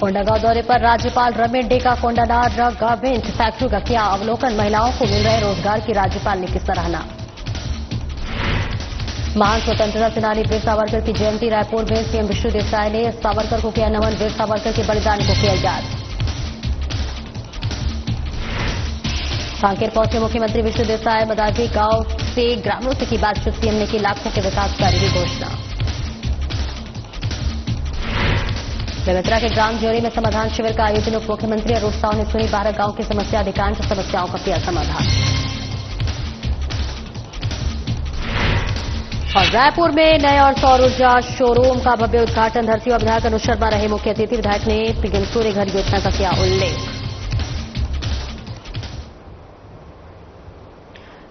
कोंडागांव दौरे पर राज्यपाल रमेश डेका कोंडानार गारमेंट फैक्ट्री का किया अवलोकन। महिलाओं को मिल रहे रोजगार की राज्यपाल ने की सराहना। महान स्वतंत्रता सेनानी वीर सावरकर की जयंती रायपुर में सीएम विष्णु देसाई ने सावरकर को किया नमन। वीर सावरकर के बलिदान को किया याद। कांकेर पहुंचे मुख्यमंत्री विष्णु देसाई। मदारवी गांव से ग्रामीणों से की बातचीत। सीएम ने की लाखों के विकास कार्य की घोषणा। बेमेतरा के ग्राम ज्योरी में समाधान शिविर का आयोजन। उप मुख्यमंत्री अरूप साव ने सुनी 12 गांव की समस्या। अधिकांश समस्याओं का किया समाधान। और रायपुर में नए और सौर ऊर्जा शोरूम का भव्य उद्घाटन। धरती विधायक अनुज शर्मा रहे मुख्य अतिथि। विधायक ने पीएम सूर्य घर योजना का किया उल्लेख।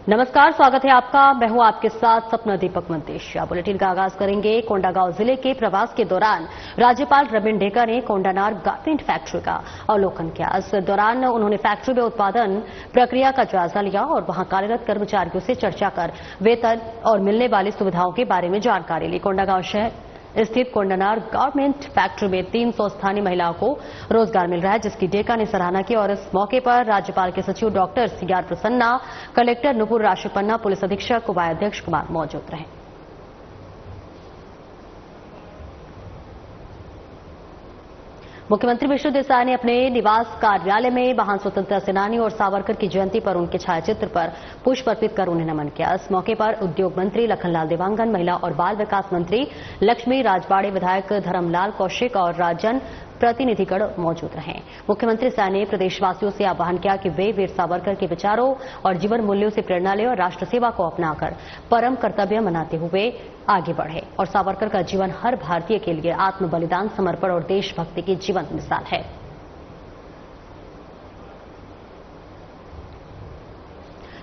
नमस्कार, स्वागत है आपका। मैं हूं आपके साथ सपना दीपक मंतेशिया। बुलेटिन का आगाज करेंगे। कोंडागांव जिले के प्रवास के दौरान राज्यपाल रमेश डेका ने कोंडानार गारमेंट फैक्ट्री का अवलोकन किया। इस दौरान उन्होंने फैक्ट्री में उत्पादन प्रक्रिया का जायजा लिया और वहां कार्यरत कर्मचारियों से चर्चा कर वेतन और मिलने वाली सुविधाओं के बारे में जानकारी ली। कोंडागांव शहर स्थित कोंडानार गारमेंट फैक्ट्री में 300 स्थानीय महिलाओं को रोजगार मिल रहा है, जिसकी डेका ने सराहना की। और इस मौके पर राज्यपाल के सचिव doctor CR Prasanna, collector Nupur Rashipanna, police अधीक्षक उपाध्यक्ष कुमार मौजूद रहे। मुख्यमंत्री विष्णु देसाई ने अपने निवास कार्यालय में महान स्वतंत्रता सेनानी और सावरकर की जयंती पर उनके छायाचित्र पर पुष्प अर्पित कर उन्हें नमन किया। इस मौके पर उद्योग मंत्री लखनलाल देवांगन, महिला और बाल विकास मंत्री लक्ष्मी राजवाड़े, विधायक धर्मलाल कौशिक और राजन प्रतिनिधिगण मौजूद रहे। मुख्यमंत्री साय ने प्रदेशवासियों से आह्वान किया कि वे वीर सावरकर के विचारों और जीवन मूल्यों से प्रेरणा लें और राष्ट्र सेवा को अपनाकर परम कर्तव्य मनाते हुए आगे बढ़े। और सावरकर का जीवन हर भारतीय के लिए आत्म बलिदान, समर्पण और देशभक्ति की जीवंत मिसाल है।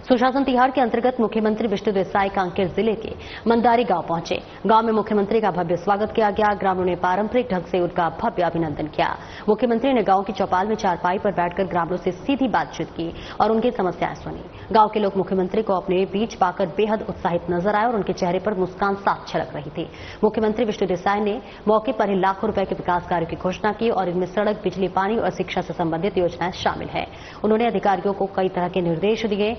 सुशासन तिहार के अंतर्गत मुख्यमंत्री विष्णु देसाई कांकेर जिले के मंदारी गांव पहुंचे। गांव में मुख्यमंत्री का भव्य स्वागत किया गया। ग्रामीणों ने पारंपरिक ढंग से उनका भव्य अभिनंदन किया। मुख्यमंत्री ने गांव की चौपाल में चारपाई पर बैठकर ग्रामीणों से सीधी बातचीत की और उनकी समस्याएं सुनी। गांव के लोग मुख्यमंत्री को अपने बीच पाकर बेहद उत्साहित नजर आए और उनके चेहरे पर मुस्कान साफ झलक रही थी। मुख्यमंत्री विष्णु देसाई ने मौके पर ही लाखों रुपए के विकास कार्यों की घोषणा की और इनमें सड़क, बिजली, पानी और शिक्षा से संबंधित योजनाएं शामिल है। उन्होंने अधिकारियों को कई तरह के निर्देश दिए।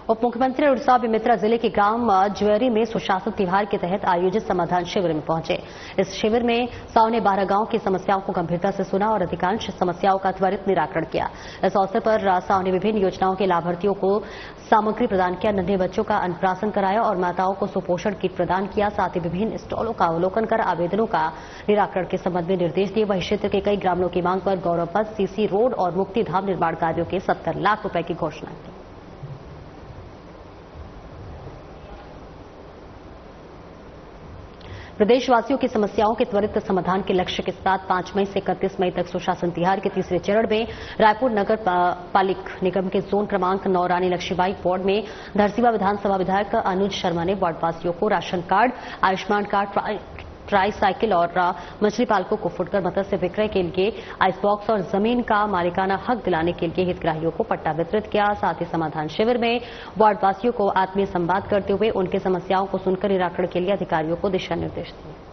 उप मुख्यमंत्री उड़ीसा बेमेतरा जिले के ग्राम ज्वेरी में सुशासन तिहार के तहत आयोजित समाधान शिविर में पहुंचे। इस शिविर में साव ने 12 गांव की समस्याओं को गंभीरता से सुना और अधिकांश समस्याओं का त्वरित निराकरण किया। इस अवसर पर साव ने विभिन्न योजनाओं के लाभार्थियों को सामग्री प्रदान किया, नन्हे बच्चों का अन्नप्राशन कराया और माताओं को सुपोषण किट प्रदान किया। साथ ही विभिन्न स्टॉलों का अवलोकन कर आवेदनों का निराकरण के संबंध में निर्देश दिए। वहीं क्षेत्र के कई ग्रामीणों की मांग पर गौरव पथ, सीसी रोड और मुक्तिधाम निर्माण कार्यों के 70 लाख रुपए की घोषणा की। प्रदेशवासियों की समस्याओं के त्वरित समाधान के लक्ष्य के साथ 5 मई से 31 मई तक सुशासन तिहार के तीसरे चरण में रायपुर नगर पालिक निगम के जोन क्रमांक 9 रानी लक्ष्मीबाई वार्ड में धरसीवा विधानसभा विधायक अनुज शर्मा ने वार्डवासियों को ration card, Ayushman card, try cycle और मछली पालकों को फुटकर मत्स्य विक्रय के लिए आइस बॉक्स और जमीन का मालिकाना हक दिलाने के लिए हितग्राहियों को पट्टा वितरित किया। साथ ही समाधान शिविर में वार्डवासियों को आत्मीय संवाद करते हुए उनके समस्याओं को सुनकर निराकरण के लिए अधिकारियों को दिशा निर्देश दिए।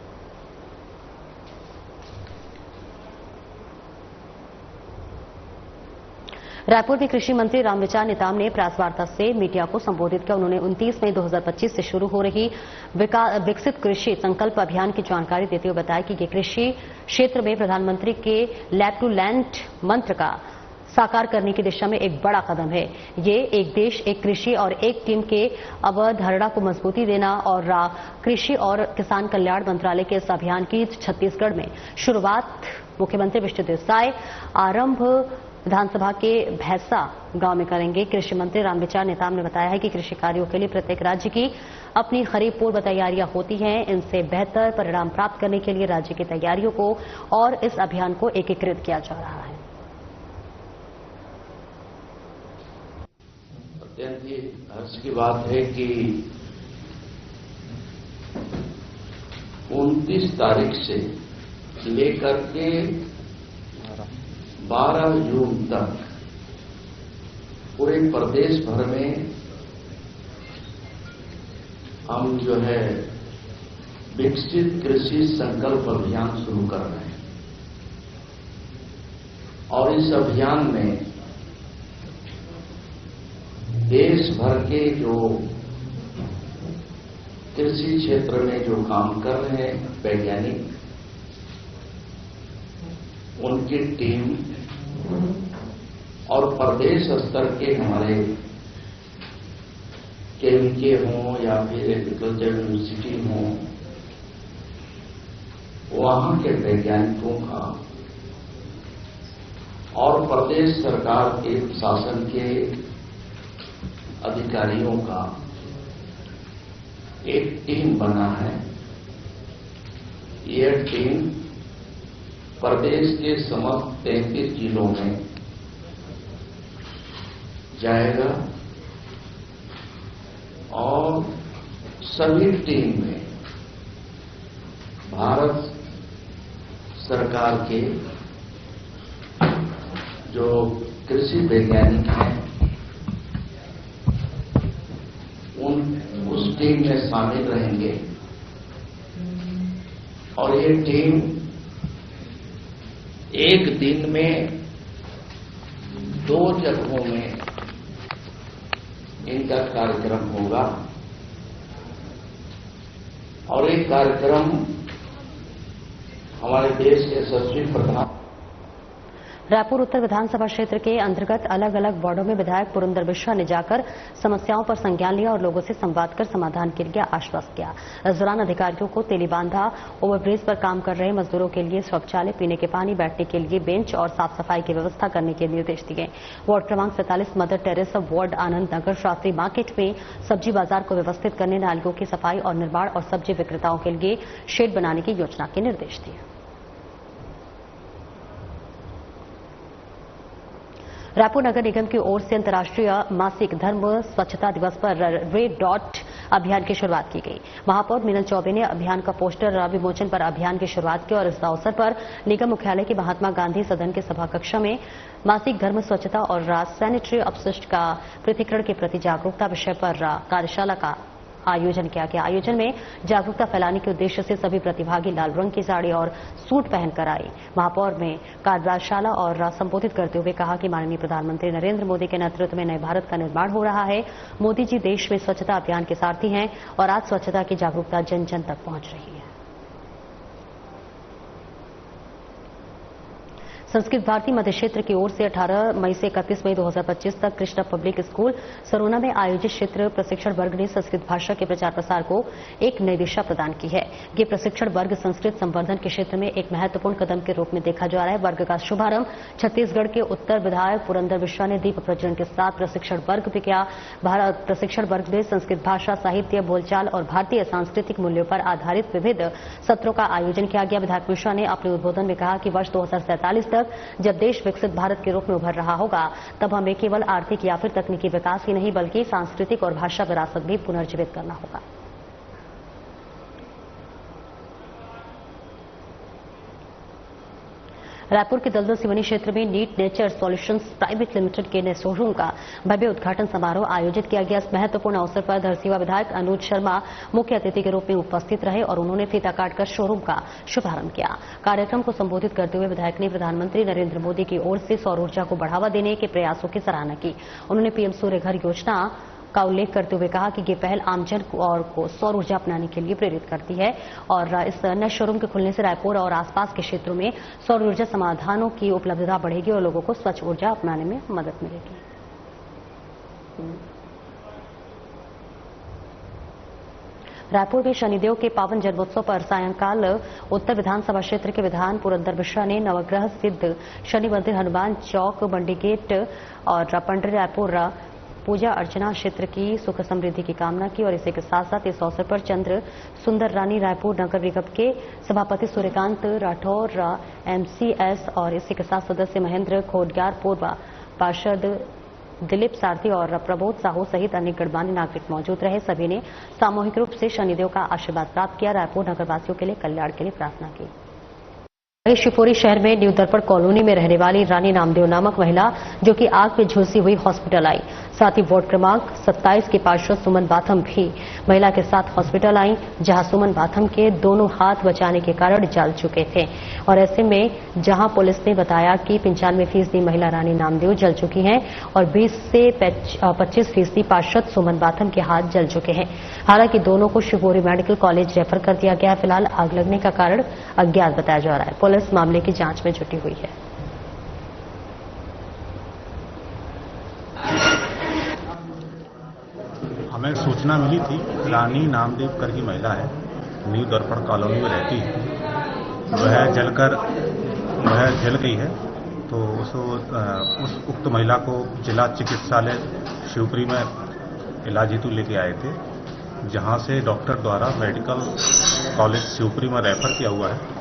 रायपुर में कृषि मंत्री रामविचार नेताम ने प्रेस वार्ता से मीडिया को संबोधित किया। उन्होंने 29 मई 2025 से शुरू हो रही विकसित कृषि संकल्प अभियान की जानकारी देते हुए बताया कि ये कृषि क्षेत्र में प्रधानमंत्री के लैब टू लैंड मंत्र का साकार करने की दिशा में एक बड़ा कदम है। ये एक देश, एक कृषि और एक टीम के अवधारणा को मजबूती देना और कृषि और किसान कल्याण मंत्रालय के इस अभियान की छत्तीसगढ़ में शुरुआत मुख्यमंत्री विष्णु देसाई आरंभ विधानसभा के भैंसा गांव में करेंगे। कृषि मंत्री रामविचार नेताम ने बताया है कि कृषि कार्यों के लिए प्रत्येक राज्य की अपनी खरीफ पूर्व तैयारियां होती हैं। इनसे बेहतर परिणाम प्राप्त करने के लिए राज्य की तैयारियों को और इस अभियान को एकीकृत किया जा रहा है। अत्यंत ही हर्ष की बात है कि 29 तारीख से लेकर के 12 जून तक पूरे प्रदेश भर में हम जो है विकसित कृषि संकल्प अभियान शुरू कर रहे हैं और इस अभियान में देश भर के जो कृषि क्षेत्र में जो काम कर रहे हैं वैज्ञानिक, उनकी टीम और प्रदेश स्तर के हमारे केवीके हों या फिर एग्रीकल्चर यूनिवर्सिटी हों, वहां के वैज्ञानिकों का और प्रदेश सरकार के शासन के अधिकारियों का एक टीम बना है। यह टीम प्रदेश के समस्त 33 जिलों में जाएगा और सभी टीम में भारत सरकार के जो कृषि वैज्ञानिक हैं उस टीम में शामिल रहेंगे और ये टीम एक दिन में 2 जगहों में इनका कार्यक्रम होगा और एक कार्यक्रम हमारे देश के यशस्वी प्रधान रायपुर उत्तर विधानसभा क्षेत्र के अंतर्गत अलग अलग वार्डों में विधायक पुरंदर मिश्रा ने जाकर समस्याओं पर संज्ञान लिया और लोगों से संवाद कर समाधान के लिए आश्वस्त किया। इस दौरान अधिकारियों को तेलीबांधा ओवरब्रिज पर काम कर रहे मजदूरों के लिए शौचालय, पीने के पानी, बैठने के लिए बेंच और साफ सफाई की व्यवस्था करने के निर्देश दिए। वार्ड क्रमांक 47 mother terrace ward Anand Nagar Shastri market में सब्जी बाजार को व्यवस्थित करने, नालियों की सफाई और निर्माण और सब्जी विक्रेताओं के लिए शेड बनाने की योजना के निर्देश दिए। रायपुर नगर निगम की ओर से अंतर्राष्ट्रीय मासिक धर्म स्वच्छता दिवस पर रेड डॉट अभियान की शुरुआत की गई। महापौर मीनल चौबे ने अभियान का पोस्टर विमोचन पर अभियान की शुरुआत की और इस अवसर पर निगम मुख्यालय के महात्मा गांधी सदन के सभा कक्ष में मासिक धर्म स्वच्छता और सैनिटरी अपशिष्ट का पृथक्करण के प्रति जागरूकता विषय पर कार्यशाला का आयोजन किया गया। आयोजन में जागरूकता फैलाने के उद्देश्य से सभी प्रतिभागी लाल रंग की साड़ी और सूट पहनकर आए। महापौर में कार्यशाला और संबोधित करते हुए कहा कि माननीय प्रधानमंत्री नरेंद्र मोदी के नेतृत्व में नए भारत का निर्माण हो रहा है। मोदी जी देश में स्वच्छता अभियान के सारथी हैं और आज स्वच्छता की जागरूकता जन जन तक पहुंच रही है। संस्कृत भारती मध्य क्षेत्र की ओर से 18 मई से 31 मई 2025 तक कृष्णा पब्लिक स्कूल सरोना में आयोजित क्षेत्र प्रशिक्षण वर्ग ने संस्कृत भाषा के प्रचार प्रसार को एक नई दिशा प्रदान की है। ये प्रशिक्षण वर्ग संस्कृत संवर्धन के क्षेत्र में एक महत्वपूर्ण कदम के रूप में देखा जा रहा है। वर्ग का शुभारंभ छत्तीसगढ़ के उत्तर विधायक पुरंदर मिश्रा ने दीप प्रज्वलन के साथ प्रशिक्षण वर्ग भी किया। प्रशिक्षण वर्ग में संस्कृत भाषा, साहित्य, बोलचाल और भारतीय सांस्कृतिक मूल्यों पर आधारित विविध सत्रों का आयोजन किया गया। विधायक मिश्रा ने अपने उद्बोधन में कहा कि वर्ष 2047 तक जब देश विकसित भारत के रूप में उभर रहा होगा तब हमें केवल आर्थिक या फिर तकनीकी विकास ही नहीं बल्कि सांस्कृतिक और भाषा विरासत भी पुनर्जीवित करना होगा। रायपुर के दलदल सिवनी क्षेत्र में neat nature solutions private limited के नए शोरूम का भव्य उद्घाटन समारोह आयोजित किया गया। इस महत्वपूर्ण अवसर पर धरसीवा विधायक अनुज शर्मा मुख्य अतिथि के रूप में उपस्थित रहे और उन्होंने फीता काटकर शोरूम का शुभारंभ किया। कार्यक्रम को संबोधित करते हुए विधायक ने प्रधानमंत्री नरेंद्र मोदी की ओर से सौर ऊर्जा को बढ़ावा देने के प्रयासों की सराहना की। उन्होंने पीएम सूर्य घर योजना का उल्लेख करते हुए कहा कि ये पहल आमजन को सौर ऊर्जा अपनाने के लिए प्रेरित करती है और इस नए शोरूम के खुलने से रायपुर और आसपास के क्षेत्रों में सौर ऊर्जा समाधानों की उपलब्धता बढ़ेगी और लोगों को स्वच्छ ऊर्जा अपनाने में मदद मिलेगी। रायपुर में शनिदेव के पावन जन्मोत्सव पर सायंकाल उत्तर विधानसभा क्षेत्र के विधान पुरंदर मिश्रा ने नवग्रह सिद्ध शनि मंदिर, हनुमान चौक, मंडी गेट और पंडरी रायपुर पूजा अर्चना क्षेत्र की सुख समृद्धि की कामना की और इसी के साथ साथ इस अवसर पर चंद्र सुंदर रानी रायपुर नगर निगम के सभापति सूर्यकांत राठौर एमसीएस और इसी के साथ सदस्य महेंद्र खोडग्यार, पूर्व पार्षद दिलीप सारथी और प्रबोध साहू सहित अन्य गणमान्य नागरिक मौजूद रहे। सभी ने सामूहिक रूप से शनिदेव का आशीर्वाद प्राप्त किया। रायपुर नगरवासियों के लिए कल्याण के लिए प्रार्थना की। शिवपुरी शहर में न्यू दर्पण कॉलोनी में रहने वाली रानी नामदेव नामक महिला जो कि आग में झुलसी हुई हॉस्पिटल आई। साथ ही वार्ड क्रमांक 27 की पार्षद सुमन बाथम भी महिला के साथ हॉस्पिटल आई, जहां सुमन बाथम के दोनों हाथ बचाने के कारण जल चुके थे। और ऐसे में जहां पुलिस ने बताया कि 95% महिला रानी नामदेव जल चुकी हैं और 20 से 25% पार्षद सुमन बाथम के हाथ जल चुके हैं। हालांकि दोनों को शिवपुरी मेडिकल कॉलेज रेफर कर दिया गया है। फिलहाल आग लगने का कारण अज्ञात बताया जा रहा है। पुलिस मामले की जांच में जुटी हुई है। हमें सूचना मिली थी, रानी नामदेव करके महिला है, न्यू दर्पण कॉलोनी में रहती है। वह जल गई है, तो उस उक्त महिला को जिला चिकित्सालय शिवपुरी में इलाज हेतु लेके आए थे, जहां से डॉक्टर द्वारा मेडिकल कॉलेज शिवपुरी में रेफर किया हुआ है।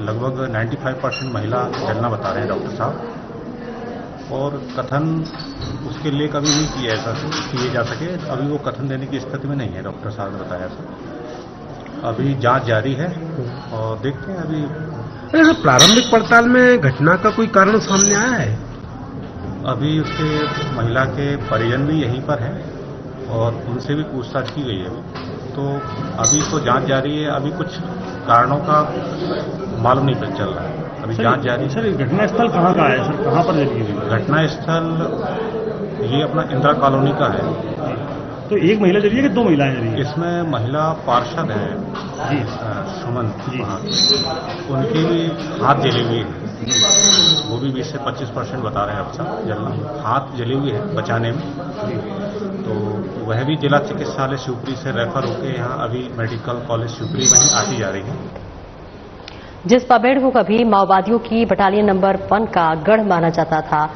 लगभग 95% महिला जलना बता रहे हैं डॉक्टर साहब, और कथन उसके लिए कभी नहीं किए जा सके। अभी वो कथन देने की स्थिति में नहीं है, डॉक्टर साहब ने बताया सर। अभी जांच जारी है और देखते हैं। अभी प्रारंभिक पड़ताल में घटना का कोई कारण सामने आया है? अभी उसके महिला के परिजन भी यहीं पर हैं और उनसे भी पूछताछ की गई है। तो अभी तो जांच जारी है। अभी कुछ कारणों का मालूम नहीं चल रहा है, अभी जांच जारी है। सर, घटना स्थल कहाँ का है सर? कहाँ पर जली हुई? घटना स्थल ये अपना इंदिरा कॉलोनी का है। तो एक महिला जली है कि दो महिलाएं जली है? इसमें महिला पार्षद है जी, सुमन जी, उनके भी हाथ जले हुए हैं। वो भी 20 से 25% बता रहे हैं अब तक जलना, हाथ जले हुए हैं बचाने में। तो वह भी जिला चिकित्सालय शिवपुरी से रेफर होकर यहाँ अभी मेडिकल कॉलेज शिवपुरी में ही आती जा रही है। जिस पबेड़ को कभी माओवादियों की बटालियन नंबर 1 का गढ़ माना जाता था,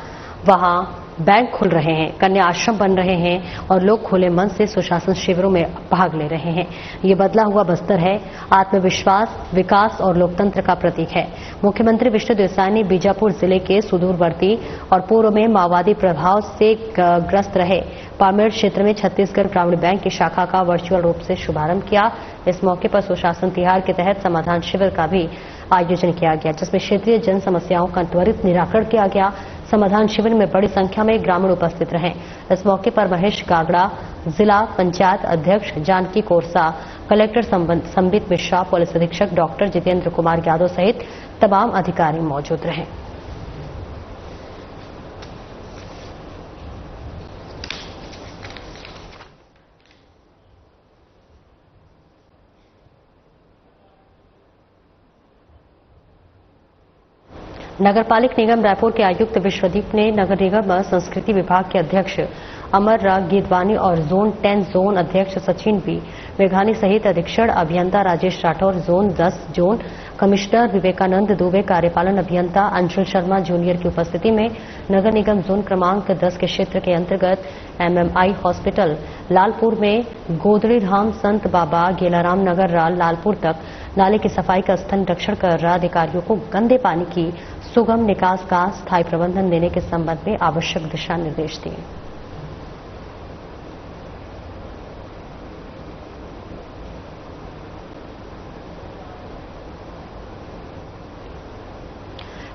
वहां बैंक खुल रहे हैं, कन्या आश्रम बन रहे हैं और लोग खुले मन से सुशासन शिविरों में भाग ले रहे हैं। ये बदला हुआ बस्तर है, आत्मविश्वास, विकास और लोकतंत्र का प्रतीक है। मुख्यमंत्री विष्णुदेव साय ने बीजापुर जिले के सुदूरवर्ती और पूर्व में माओवादी प्रभाव से ग्रस्त रहे पामेड़ क्षेत्र में छत्तीसगढ़ ग्रामीण बैंक की शाखा का वर्चुअल रूप से शुभारंभ किया। इस मौके पर सुशासन तिहार के तहत समाधान शिविर का भी आयोजन किया गया, जिसमें क्षेत्रीय जन समस्याओं का त्वरित निराकरण किया गया। समाधान शिविर में बड़ी संख्या में ग्रामीण उपस्थित रहे। इस मौके पर महेश गागड़ा, जिला पंचायत अध्यक्ष जानकी कोरसा, कलेक्टर संबित मिश्रा, पुलिस अधीक्षक डॉक्टर जितेंद्र कुमार यादव सहित तमाम अधिकारी मौजूद रहे। नगरपालिक निगम रायपुर के आयुक्त विश्वदीप ने नगर निगम संस्कृति विभाग के अध्यक्ष अमर गीदवानी और जोन 10 जोन अध्यक्ष सचिन बी मेघानी सहित अधीक्षण अभियंता Rajesh Rathore, zone 10 zone commissioner Vivekanand Dubey, कार्यपालन अभियंता अंशुल शर्मा जूनियर की उपस्थिति में नगर निगम जोन क्रमांक 10 के क्षेत्र के अंतर्गत MMI हॉस्पिटल लालपुर में गोदड़ीधाम संत बाबा गेलाराम नगर लालपुर तक नाले की सफाई का स्थल निरीक्षण कर अधिकारियों को गंदे पानी की सुगम निकास का स्थायी प्रबंधन देने के संबंध में आवश्यक दिशा निर्देश दिए।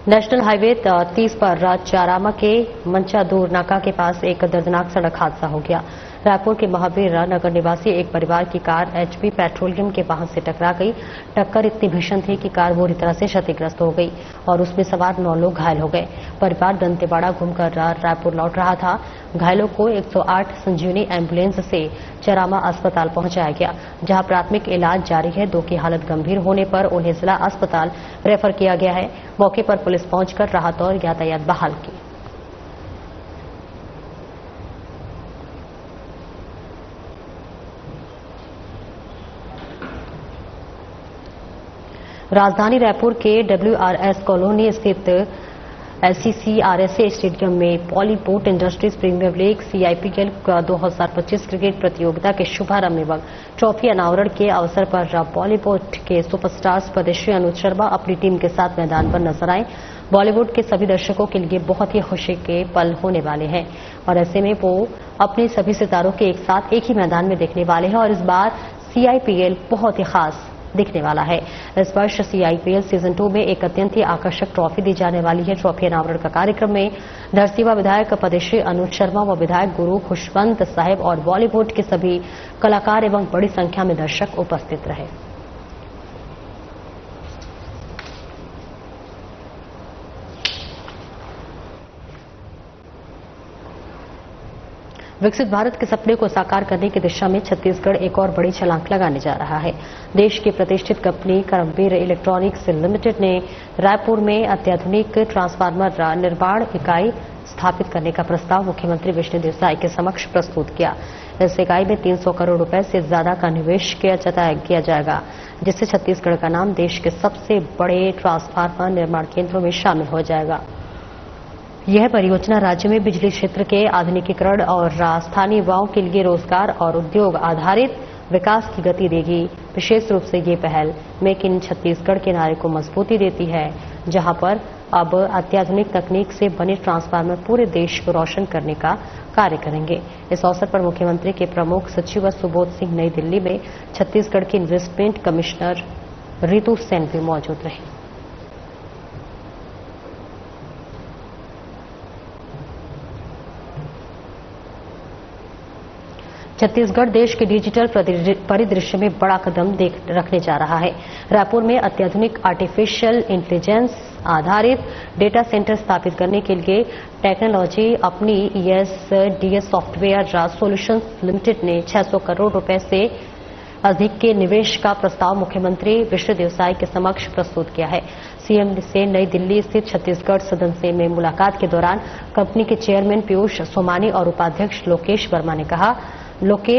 नेशनल हाईवे 30 पर चारामा के मंचादूर नाका के पास एक दर्दनाक सड़क हादसा हो गया। रायपुर के महावीर नगर निवासी एक परिवार की कार HP पेट्रोलियम के वाहन से टकरा गई। टक्कर इतनी भीषण थी कि कार बुरी तरह से क्षतिग्रस्त हो गई और उसमें सवार 9 लोग घायल हो गए। परिवार दंतेवाड़ा घूमकर रायपुर लौट रहा था। घायलों को 108 संजीवनी एम्बुलेंस से चरामा अस्पताल पहुंचाया गया, जहां प्राथमिक इलाज जारी है। 2 की हालत गंभीर होने पर उन्हें जिला अस्पताल रेफर किया गया है। मौके पर पुलिस पहुंचकर राहत और यातायात बहाल की। राजधानी रायपुर के WRS कॉलोनी स्थित SCCRSA स्टेडियम में Polyport Industries Premier League CIPL 2025 cricket प्रतियोगिता के शुभारंभ एवं ट्रॉफी अनावरण के अवसर पर पॉलीपोर्ट के सुपरस्टार्स पद्मश्री अनुज शर्मा अपनी टीम के साथ मैदान पर नजर आए। बॉलीवुड के सभी दर्शकों के लिए बहुत ही खुशी के पल होने वाले हैं और ऐसे में वो अपने सभी सितारों के एक साथ एक ही मैदान में देखने वाले हैं और इस बार CIPL बहुत ही खास दिखने वाला है। इस वर्ष CIPL सीजन 2 में एक अत्यंत ही आकर्षक ट्रॉफी दी जाने वाली है। ट्रॉफी अनावरण का कार्यक्रम में धरसीवा विधायक पद्मश्री अनुज शर्मा व विधायक गुरु खुशवंत साहिब और बॉलीवुड के सभी कलाकार एवं बड़ी संख्या में दर्शक उपस्थित रहे। विकसित भारत के सपने को साकार करने की दिशा में छत्तीसगढ़ एक और बड़ी छलांग लगाने जा रहा है। देश की प्रतिष्ठित कंपनी करमवीर इलेक्ट्रॉनिक्स लिमिटेड ने रायपुर में अत्याधुनिक ट्रांसफार्मर निर्माण इकाई स्थापित करने का प्रस्ताव मुख्यमंत्री विष्णुदेव साय के समक्ष प्रस्तुत किया। इस इकाई में 300 करोड़ रुपए से ज्यादा का निवेश किया जाएगा, जिससे छत्तीसगढ़ का नाम देश के सबसे बड़े ट्रांसफार्मर निर्माण केंद्रों में शामिल हो जाएगा। यह परियोजना राज्य में बिजली क्षेत्र के आधुनिकीकरण और स्थानीय युवाओं के लिए रोजगार और उद्योग आधारित विकास की गति देगी। विशेष रूप से ये पहल मेक इन छत्तीसगढ़ के नारे को मजबूती देती है, जहां पर अब अत्याधुनिक तकनीक से बने ट्रांसफार्मर पूरे देश को रोशन करने का कार्य करेंगे। इस अवसर पर मुख्यमंत्री के प्रमुख सचिव सुबोध सिंह नई दिल्ली में छत्तीसगढ़ के इन्वेस्टमेंट कमिश्नर रितु सेन भी मौजूद रहे। छत्तीसगढ़ देश के डिजिटल परिदृश्य में बड़ा कदम रखने जा रहा है। रायपुर में अत्याधुनिक आर्टिफिशियल इंटेलिजेंस आधारित डेटा सेंटर स्थापित करने के लिए टेक्नोलॉजी अपनी ESDS सॉफ्टवेयर सॉल्यूशंस लिमिटेड ने 600 करोड़ रुपए से अधिक के निवेश का प्रस्ताव मुख्यमंत्री विष्णुदेव साय के समक्ष प्रस्तुत किया है। सीएम से नई दिल्ली स्थित छत्तीसगढ़ सदन से में मुलाकात के दौरान कंपनी के चेयरमैन पीयूष सोमानी और उपाध्यक्ष लोकेश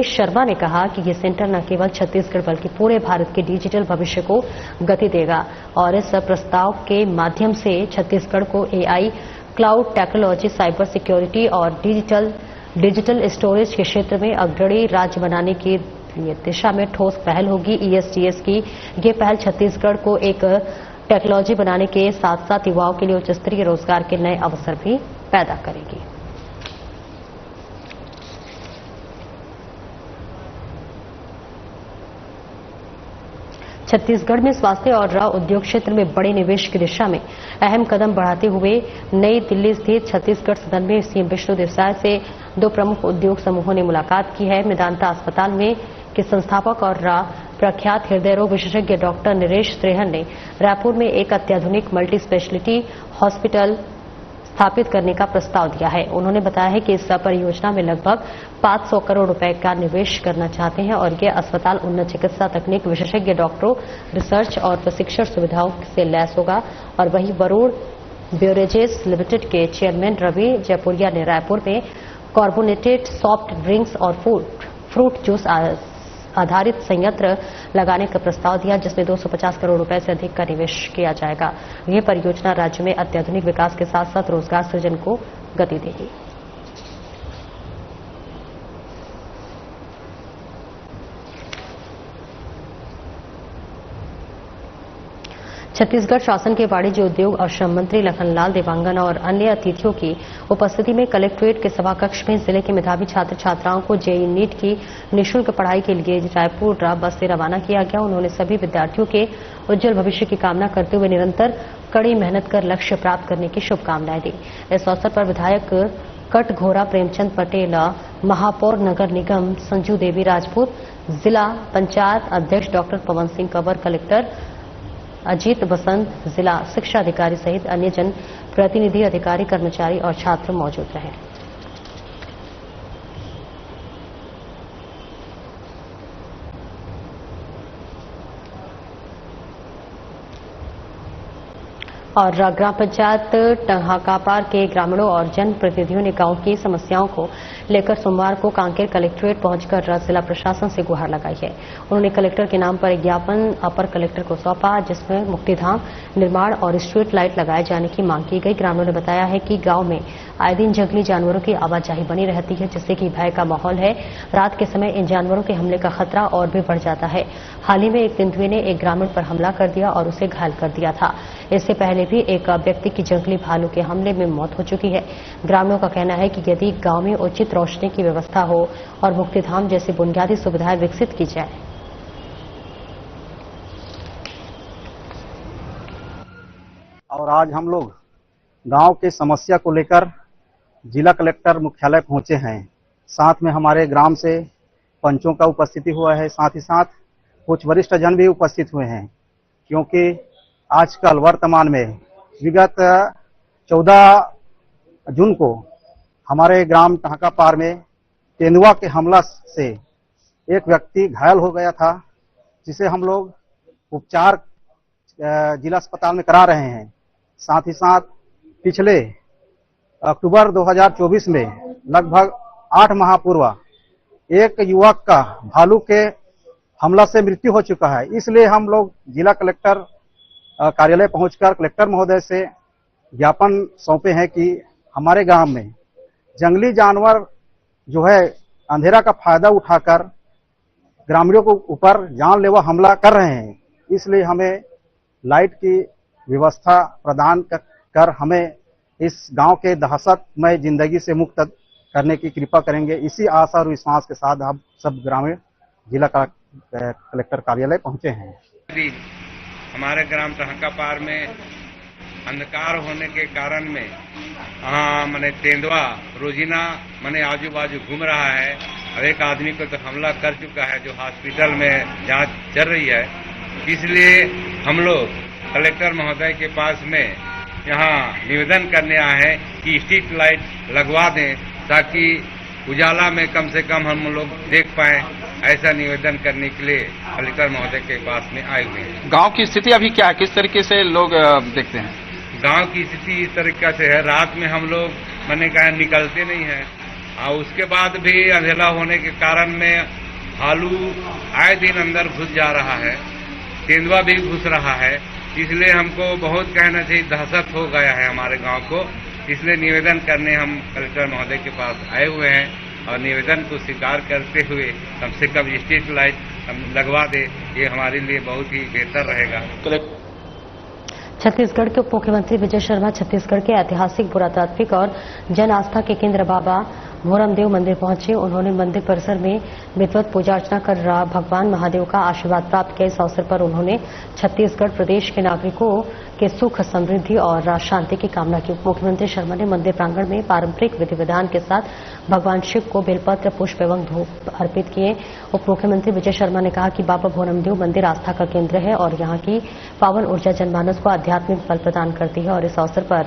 शर्मा ने कहा कि ये सेंटर न केवल छत्तीसगढ़ बल्कि पूरे भारत के डिजिटल भविष्य को गति देगा और इस प्रस्ताव के माध्यम से छत्तीसगढ़ को AI, cloud technology, cyber security और डिजिटल स्टोरेज के क्षेत्र में अग्रणी राज्य बनाने की दिशा में ठोस पहल होगी। ESDS की ये पहल छत्तीसगढ़ को एक टेक्नोलॉजी बनाने के साथ साथ युवाओं के लिए उच्च स्तरीय रोजगार के नए अवसर भी पैदा करेगी। छत्तीसगढ़ में स्वास्थ्य और उद्योग क्षेत्र में बड़े निवेश की दिशा में अहम कदम बढ़ाते हुए नई दिल्ली स्थित छत्तीसगढ़ सदन में सीएम विष्णुदेव साय से 2 प्रमुख उद्योग समूहों ने मुलाकात की है। मेदांता अस्पताल में के संस्थापक और प्रख्यात हृदय रोग विशेषज्ञ डॉक्टर नरेश त्रेहन ने रायपुर में एक अत्याधुनिक मल्टी स्पेशलिटी हॉस्पिटल स्थापित करने का प्रस्ताव दिया है। उन्होंने बताया है कि इस परियोजना में लगभग 500 करोड़ रुपए का निवेश करना चाहते हैं और ये अस्पताल उन्नत चिकित्सा तकनीक, विशेषज्ञ डॉक्टरों, रिसर्च और प्रशिक्षण सुविधाओं से लैस होगा। और वहीं वरुण ब्यूरेजेस लिमिटेड के चेयरमैन रवि जयपुरिया ने रायपुर में कार्बोनेटेड सॉफ्ट ड्रिंक्स और फ्रूट जूस आधारित संयंत्र लगाने का प्रस्ताव दिया, जिसमें 250 करोड़ रुपए से अधिक का निवेश किया जाएगा। यह परियोजना राज्य में अत्याधुनिक विकास के साथ साथ रोजगार सृजन को गति देगी। छत्तीसगढ़ शासन के वाणिज्य उद्योग और श्रम मंत्री लखनलाल देवांगन और अन्य अतिथियों की उपस्थिति में कलेक्ट्रेट के सभाकक्ष में जिले के मेधावी छात्र छात्राओं को JEE नीट की निःशुल्क पढ़ाई के लिए रायपुर बस से रवाना किया गया। उन्होंने सभी विद्यार्थियों के उज्जवल भविष्य की कामना करते हुए निरंतर कड़ी मेहनत कर लक्ष्य प्राप्त करने की शुभकामनाएं दी। इस अवसर पर विधायक कटघोरा प्रेमचंद पटेल, महापौर नगर निगम संजू देवी राजपूत, जिला पंचायत अध्यक्ष डॉक्टर पवन सिंह कंवर, कलेक्टर अजीत बसंत, जिला शिक्षा अधिकारी सहित अन्य जन प्रतिनिधि, अधिकारी, कर्मचारी और छात्र मौजूद रहे। और ग्राम पंचायत टंहाकापार के ग्रामीणों और जनप्रतिनिधियों ने गांव की समस्याओं को लेकर सोमवार को कांकेर कलेक्ट्रेट पहुंचकर जिला प्रशासन से गुहार लगाई है। उन्होंने कलेक्टर के नाम पर एक ज्ञापन अपर कलेक्टर को सौंपा, जिसमें मुक्तिधाम निर्माण और स्ट्रीट लाइट लगाए जाने की मांग की गई। ग्रामीणों ने बताया है कि गांव में आए दिन जंगली जानवरों की आवाजाही बनी रहती है, जिससे कि भय का माहौल है। रात के समय इन जानवरों के हमले का खतरा और भी बढ़ जाता है। हाल ही में एक तेंदुए ने एक ग्रामीण पर हमला कर दिया और उसे घायल कर दिया था। इससे पहले भी एक व्यक्ति की जंगली भालू के हमले में मौत हो चुकी है। ग्रामीणों का कहना है कि यदि गांव में उचित रोशनी की व्यवस्था हो और मुक्तिधाम जैसी बुनियादी सुविधाएं विकसित की जाए। और आज हम लोग गांव की समस्या को लेकर जिला कलेक्टर मुख्यालय पहुंचे हैं। साथ में हमारे ग्राम से पंचों का उपस्थिति हुआ है, साथ ही साथ कुछ वरिष्ठ जन भी उपस्थित हुए हैं, क्योंकि आजकल वर्तमान में विगत 14 जून को हमारे ग्राम टहकापार में तेंदुआ के हमला से एक व्यक्ति घायल हो गया था, जिसे हम लोग उपचार जिला अस्पताल में करा रहे हैं। साथ ही साथ पिछले अक्टूबर 2024 में लगभग 8 माह पूर्व एक युवक का भालू के हमला से मृत्यु हो चुका है। इसलिए हम लोग जिला कलेक्टर कार्यालय पहुंचकर कलेक्टर महोदय से ज्ञापन सौंपे हैं कि हमारे गांव में जंगली जानवर जो है अंधेरा का फायदा उठाकर ग्रामीणों के ऊपर जानलेवा हमला कर रहे हैं। इसलिए हमें लाइट की व्यवस्था प्रदान कर हमें इस गांव के दहशतमय जिंदगी से मुक्त करने की कृपा करेंगे। इसी आशा और विश्वास के साथ हम सब ग्रामीण जिला कलेक्टर कार्यालय पहुंचे हैं। हमारे ग्राम टहकापार में अंधकार होने के कारण में मैंने तेंदुआ रोजीना मैंने आजू बाजू घूम रहा है और एक आदमी को तो हमला कर चुका है, जो हॉस्पिटल में जांच चल रही है। इसलिए हम लोग कलेक्टर महोदय के पास में यहाँ निवेदन करने आए हैं कि स्ट्रीट लाइट लगवा दें, ताकि उजाला में कम से कम हम लोग देख पाएं। ऐसा निवेदन करने के लिए कलेक्टर महोदय के पास में आए हुए हैं। गांव की स्थिति अभी क्या है, किस तरीके से लोग देखते हैं? गांव की स्थिति इस तरीके से है, रात में हम लोग मैंने कहा निकलते नहीं हैं, और उसके बाद भी अंधेरा होने के कारण में भालू आए दिन अंदर घुस जा रहा है, तेंदुआ भी घुस रहा है। इसलिए हमको बहुत कहना चाहिए, दहशत हो गया है हमारे गांव को। इसलिए निवेदन करने हम कलेक्टर महोदय के पास आए हुए हैं और निवेदन को स्वीकार करते हुए कम से कम स्ट्रीट लाइट हम लगवा दे, ये हमारे लिए बहुत ही बेहतर रहेगा। छत्तीसगढ़ के उप मुख्यमंत्री विजय शर्मा छत्तीसगढ़ के ऐतिहासिक, पुरातात्विक और जन आस्था के केंद्र बाबा भोरमदेव मंदिर पहुंचे। उन्होंने मंदिर परिसर में विधिवत पूजा अर्चना कर भगवान महादेव का आशीर्वाद प्राप्त किया। इस अवसर पर उन्होंने छत्तीसगढ़ प्रदेश के नागरिकों के सुख, समृद्धि और शांति की कामना की। उप मुख्यमंत्री शर्मा ने मंदिर प्रांगण में पारंपरिक विधि विधान के साथ भगवान शिव को बेलपत्र, पुष्प एवं धूप अर्पित किए। उप मुख्यमंत्री विजय शर्मा ने कहा कि बाबा भोरमदेव मंदिर आस्था का केंद्र है और यहाँ की पावन ऊर्जा जनमानस को आध्यात्मिक बल प्रदान करती है। और इस अवसर पर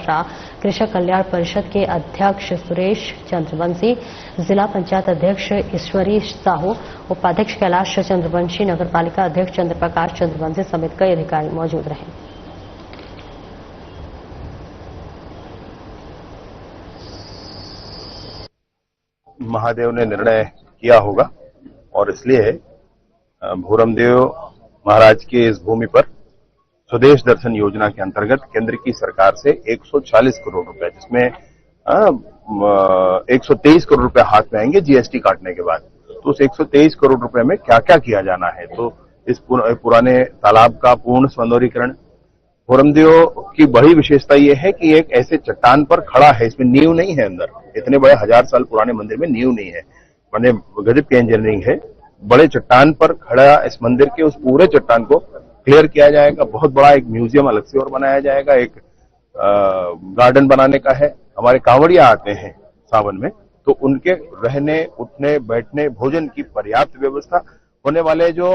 कृषक कल्याण परिषद के अध्यक्ष सुरेश चंद्रवंशी, जिला पंचायत अध्यक्ष ईश्वरी साहू, उपाध्यक्ष कैलाश चंद्रवंशी, नगर पालिका अध्यक्ष चंद्रप्रकाश चंद्रवंशी समेत कई अधिकारी मौजूद रहे। महादेव ने निर्णय किया होगा और इसलिए भोरमदेव महाराज की इस भूमि पर स्वदेश दर्शन योजना के अंतर्गत केंद्र की सरकार से 140 करोड़ रुपए, जिसमें 123 करोड़ रुपए हाथ में आएंगे जीएसटी काटने के बाद। तो उस 123 करोड़ रुपए में क्या क्या किया जाना है, तो इस पुराने तालाब का पूर्ण सौंदर्यीकरण। भोरमदेव की बड़ी विशेषता यह है कि एक ऐसे चट्टान पर खड़ा है, इसमें नींव नहीं है अंदर। इतने बड़े 1000 साल पुराने मंदिर में नींव नहीं है, मैंने गजब की इंजीनियरिंग है। बड़े चट्टान पर खड़ा इस मंदिर के उस पूरे चट्टान को क्लियर किया जाएगा। बहुत बड़ा एक म्यूजियम अलग से और बनाया जाएगा, एक गार्डन बनाने का है। हमारे कांवड़िया आते हैं सावन में, तो उनके रहने, उठने, बैठने, भोजन की पर्याप्त व्यवस्था। होने वाले जो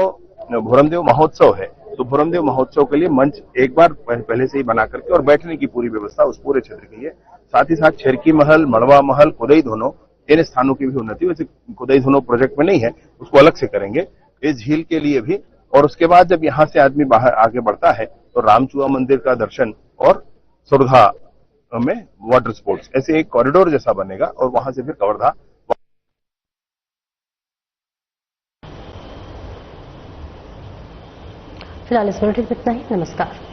भोरमदेव महोत्सव है, तो भोरमदेव महोत्सव के लिए मंच एक बार पहले से ही बना करके और बैठने की पूरी व्यवस्था उस पूरे क्षेत्र की है। साथ ही साथ छेरकी महल, मड़वा महल, कुदई धोनो, इन स्थानों की भी उन्नति। वैसे कुदई धोनो प्रोजेक्ट में नहीं है, उसको अलग से करेंगे इस झील के लिए भी। और उसके बाद जब यहाँ से आदमी बाहर आगे बढ़ता है तो रामचुआ मंदिर का दर्शन और सुरधा में वाटर स्पोर्ट्स, ऐसे एक कॉरिडोर जैसा बनेगा और वहां से फिर कवर्धा। फिलहाल इस बुलेटिन में इतना ही। नमस्कार।